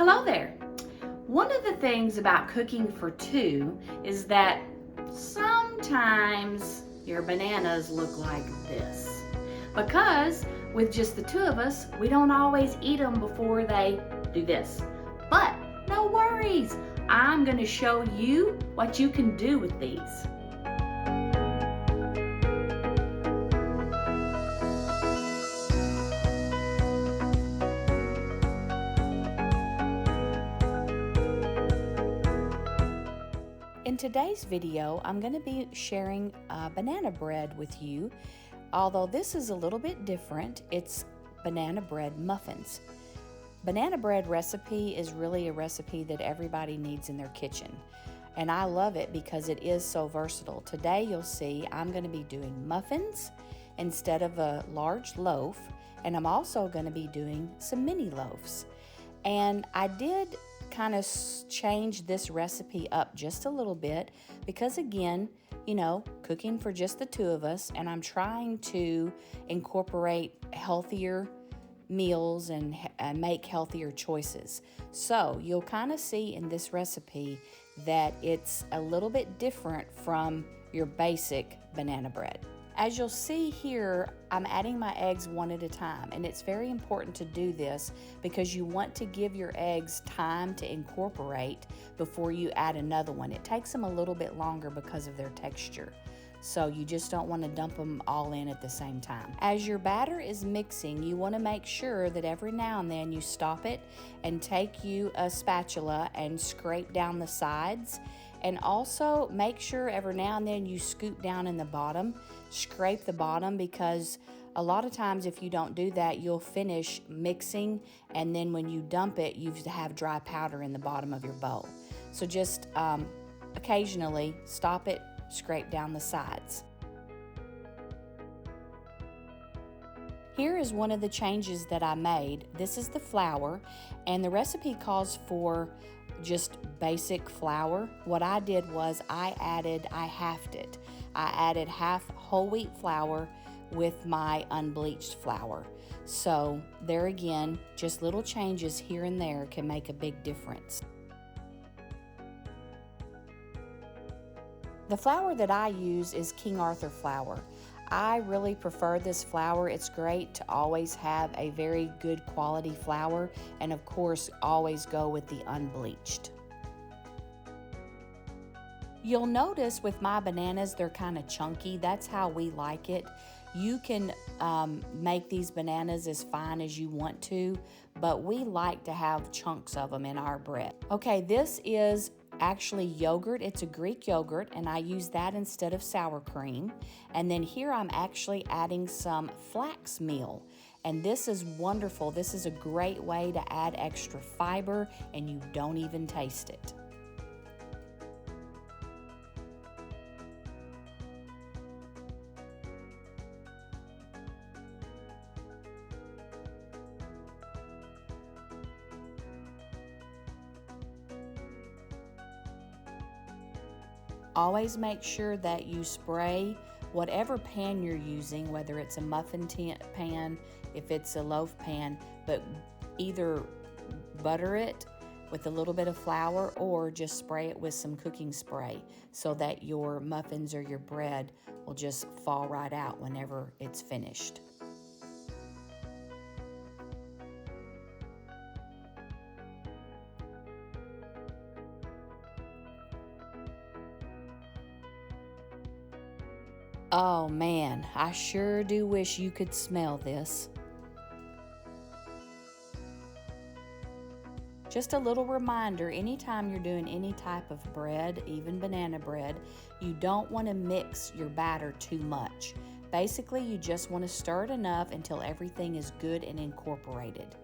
Hello there. One of the things about cooking for two is that sometimes your bananas look like this. Because with just the two of us, we don't always eat them before they do this. But no worries, I'm going to show you what you can do with these. In today's video, I'm going to be sharing banana bread with you. Although this is a little bit different, it's banana bread muffins. Banana bread recipe is really a recipe that everybody needs in their kitchen. And I love it because it is so versatile. Today you'll see I'm going to be doing muffins instead of a large loaf. And I'm also going to be doing some mini loaves. And I did kind of change this recipe up just a little bit because, again, you know, cooking for just the two of us, and I'm trying to incorporate healthier meals and make healthier choices. So you'll kind of see in this recipe that it's a little bit different from your basic banana bread. As you'll see here, I'm adding my eggs one at a time, and it's very important to do this because you want to give your eggs time to incorporate before you add another one. It takes them a little bit longer because of their texture, so you just don't want to dump them all in at the same time. As your batter is mixing, you want to make sure that every now and then you stop it and take you a spatula and scrape down the sides. And also make sure every now and then you scoop down in the bottom, scrape the bottom, because a lot of times if you don't do that, you'll finish mixing, and then when you dump it, you have dry powder in the bottom of your bowl. So just occasionally stop it, scrape down the sides. Here is one of the changes that I made. This is the flour, and the recipe calls for just basic flour. What I did was I halved it. I added half whole wheat flour with my unbleached flour. So there again, just little changes here and there can make a big difference. The flour that I use is King Arthur flour. I really prefer this flour. It's great to always have a very good quality flour, and of course always go with the unbleached. You'll notice with my bananas they're kind of chunky. That's how we like it. You can make these bananas as fine as you want to, but we like to have chunks of them in our bread. Okay, this is actually yogurt. It's a Greek yogurt, and I use that instead of sour cream. And then here I'm actually adding some flax meal, and this is wonderful. This is a great way to add extra fiber, and you don't even taste it. Always make sure that you spray whatever pan you're using, whether it's a muffin pan, if it's a loaf pan, but either butter it with a little bit of flour or just spray it with some cooking spray so that your muffins or your bread will just fall right out whenever it's finished. Oh man, I sure do wish you could smell this. Just a little reminder, anytime you're doing any type of bread, even banana bread, you don't want to mix your batter too much. Basically, you just want to stir it enough until everything is good and incorporated.